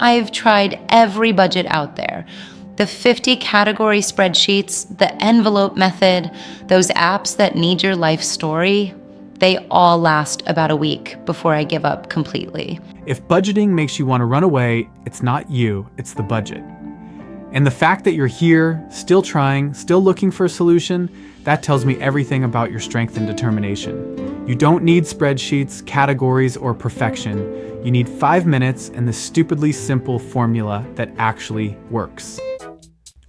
I've tried every budget out there. The 50 category spreadsheets, the envelope method, those apps that need your life story, they all last about a week before I give up completely. If budgeting makes you want to run away, it's not you, it's the budget. And the fact that you're here, still trying, still looking for a solution, that tells me everything about your strength and determination. You don't need spreadsheets, categories, or perfection. You need 5 minutes and the stupidly simple formula that actually works.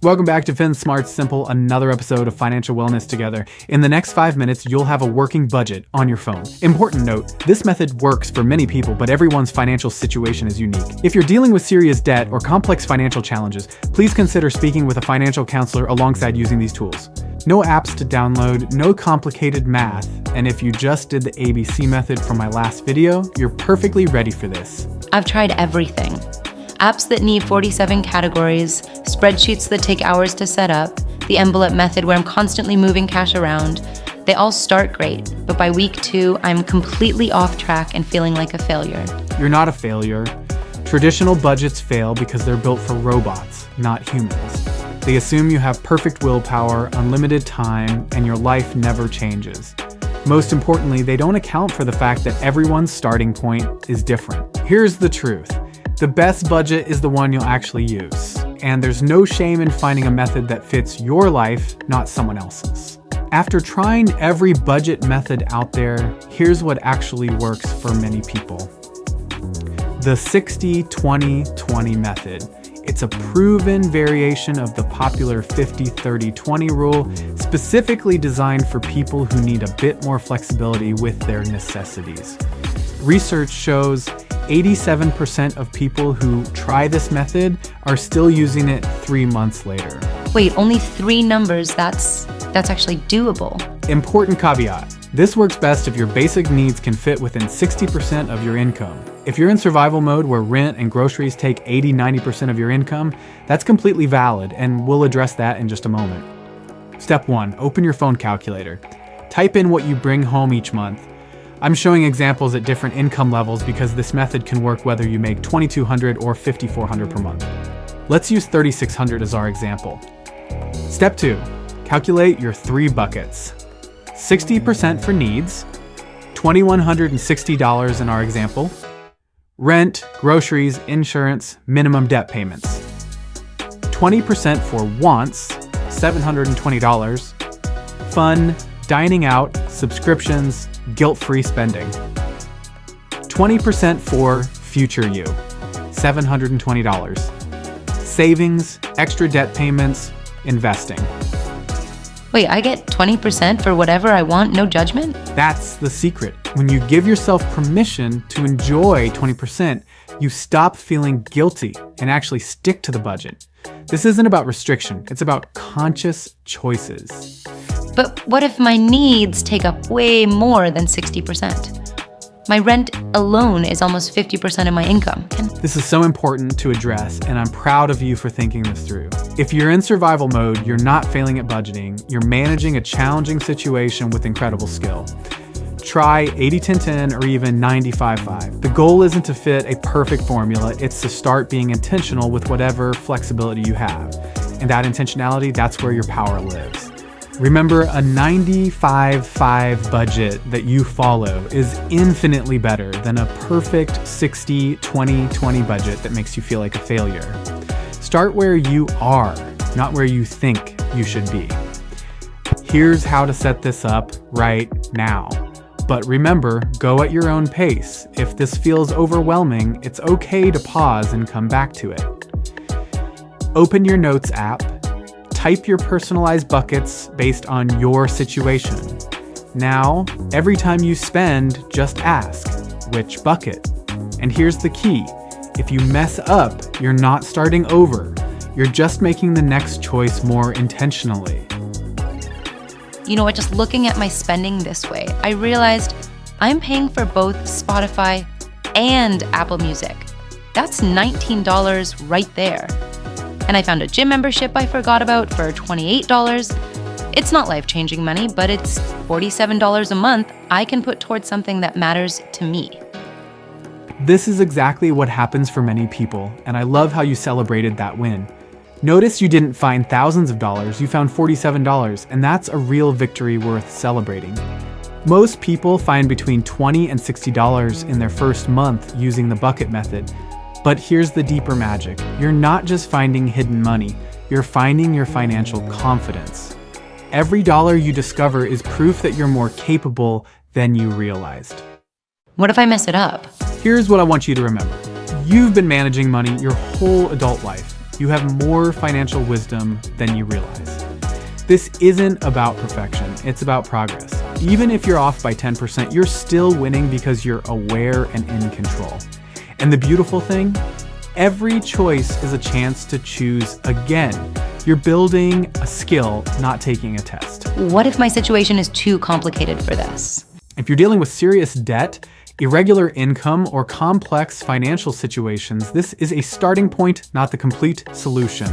Welcome back to Fin Smart Simple, another episode of Financial Wellness Together. In the next 5 minutes, you'll have a working budget on your phone. Important note, this method works for many people, but everyone's financial situation is unique. If you're dealing with serious debt or complex financial challenges, please consider speaking with a financial counselor alongside using these tools. No apps to download, no complicated math, and if you just did the ABC method from my last video, you're perfectly ready for this. I've tried everything. Apps that need 47 categories, spreadsheets that take hours to set up, the envelope method where I'm constantly moving cash around. They all start great, but by week 2, I'm completely off track and feeling like a failure. You're not a failure. Traditional budgets fail because they're built for robots, not humans. They assume you have perfect willpower, unlimited time, and your life never changes. Most importantly, they don't account for the fact that everyone's starting point is different. Here's the truth. The best budget is the one you'll actually use, and there's no shame in finding a method that fits your life, not someone else's. After trying every budget method out there, here's what actually works for many people. The 60-20-20 method. It's a proven variation of the popular 50-30-20 rule, specifically designed for people who need a bit more flexibility with their necessities. Research shows 87% of people who try this method are still using it 3 months later. Wait, only 3 numbers, that's actually doable. Important caveat. This works best if your basic needs can fit within 60% of your income. If you're in survival mode where rent and groceries take 80-90% of your income, that's completely valid, and we'll address that in just a moment. Step 1, open your phone calculator. Type in what you bring home each month. I'm showing examples at different income levels because this method can work whether you make $2,200 or $5,400 per month. Let's use $3,600 as our example. Step 2, calculate your 3 buckets. 60% for needs, $2,160 in our example, rent, groceries, insurance, minimum debt payments. 20% for wants, $720, fun, dining out, subscriptions, guilt-free spending. 20% for future you, $720. Savings, extra debt payments, investing. Wait, I get 20% for whatever I want, no judgment? That's the secret. When you give yourself permission to enjoy 20%, you stop feeling guilty and actually stick to the budget. This isn't about restriction, it's about conscious choices. But what if my needs take up way more than 60%? My rent alone is almost 50% of my income. This is so important to address, and I'm proud of you for thinking this through. If you're in survival mode, you're not failing at budgeting, you're managing a challenging situation with incredible skill. Try 80-10-10 or even 95-5. The goal isn't to fit a perfect formula, it's to start being intentional with whatever flexibility you have. And that intentionality, that's where your power lives. Remember, a 95-5 budget that you follow is infinitely better than a perfect 60-20-20 budget that makes you feel like a failure. Start where you are, not where you think you should be. Here's how to set this up right now. But remember, go at your own pace. If this feels overwhelming, it's okay to pause and come back to it. Open your Notes app. Type your personalized buckets based on your situation. Now, every time you spend, just ask, which bucket? And here's the key. If you mess up, you're not starting over. You're just making the next choice more intentionally. You know what, just looking at my spending this way, I realized I'm paying for both Spotify and Apple Music. That's $19 right there. And I found a gym membership I forgot about for $28. It's not life-changing money, but it's $47 a month I can put towards something that matters to me. This is exactly what happens for many people, and I love how you celebrated that win. Notice you didn't find thousands of dollars, you found $47, and that's a real victory worth celebrating. Most people find between $20 and $60 in their first month using the bucket method. But here's the deeper magic. You're not just finding hidden money, you're finding your financial confidence. Every dollar you discover is proof that you're more capable than you realized. What if I mess it up? Here's what I want you to remember. You've been managing money your whole adult life. You have more financial wisdom than you realize. This isn't about perfection, it's about progress. Even if you're off by 10%, you're still winning because you're aware and in control. And the beautiful thing, every choice is a chance to choose again. You're building a skill, not taking a test. What if my situation is too complicated for this? If you're dealing with serious debt, irregular income, or complex financial situations, this is a starting point, not the complete solution.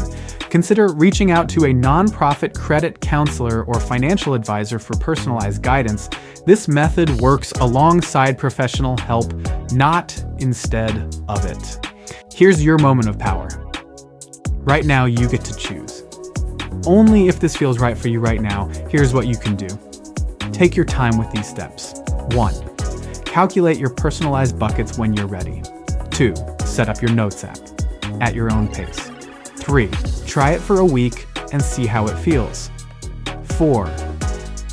Consider reaching out to a nonprofit credit counselor or financial advisor for personalized guidance. This method works alongside professional help, not instead of it. Here's your moment of power. Right now, you get to choose. Only if this feels right for you right now, here's what you can do. Take your time with these steps. 1. Calculate your personalized buckets when you're ready. 2. Set up your notes app at your own pace. 3. Try it for a week and see how it feels. 4.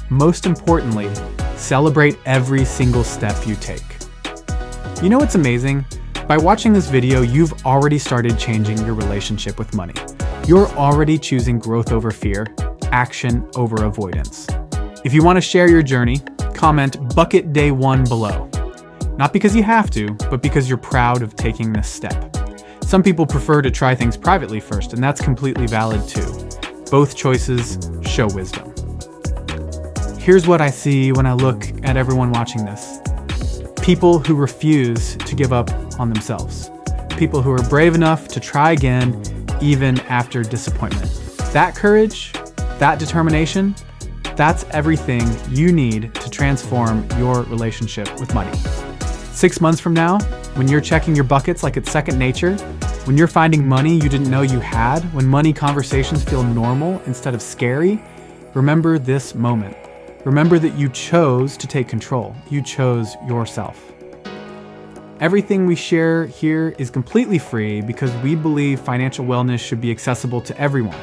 Most importantly, celebrate every single step you take. You know what's amazing? By watching this video, you've already started changing your relationship with money. You're already choosing growth over fear, action over avoidance. If you want to share your journey, comment Bucket Day 1 below. Not because you have to, but because you're proud of taking this step. Some people prefer to try things privately first, and that's completely valid too. Both choices show wisdom. Here's what I see when I look at everyone watching this. People who refuse to give up on themselves. People who are brave enough to try again, even after disappointment. That courage, that determination, that's everything you need to transform your relationship with money. 6 months from now, when you're checking your buckets like it's second nature, when you're finding money you didn't know you had, when money conversations feel normal instead of scary, remember this moment. Remember that you chose to take control. You chose yourself. Everything we share here is completely free because we believe financial wellness should be accessible to everyone.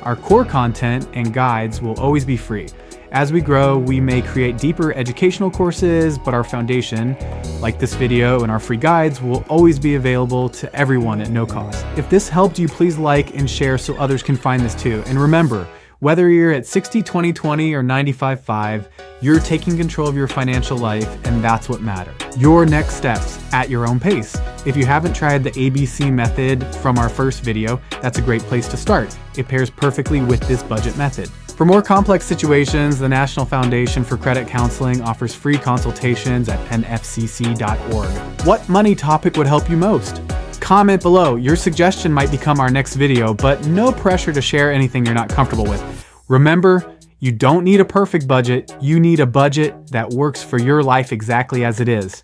Our core content and guides will always be free. As we grow, we may create deeper educational courses, but our foundation, like this video and our free guides, will always be available to everyone at no cost. If this helped you, please like and share so others can find this too. And remember, whether you're at 60-20-20 or 95-5, you're taking control of your financial life, and that's what matters. Your next steps at your own pace. If you haven't tried the ABC method from our first video, that's a great place to start. It pairs perfectly with this budget method. For more complex situations, the National Foundation for Credit Counseling offers free consultations at nfcc.org. What money topic would help you most? Comment below. Your suggestion might become our next video, but no pressure to share anything you're not comfortable with. Remember, you don't need a perfect budget. You need a budget that works for your life exactly as it is.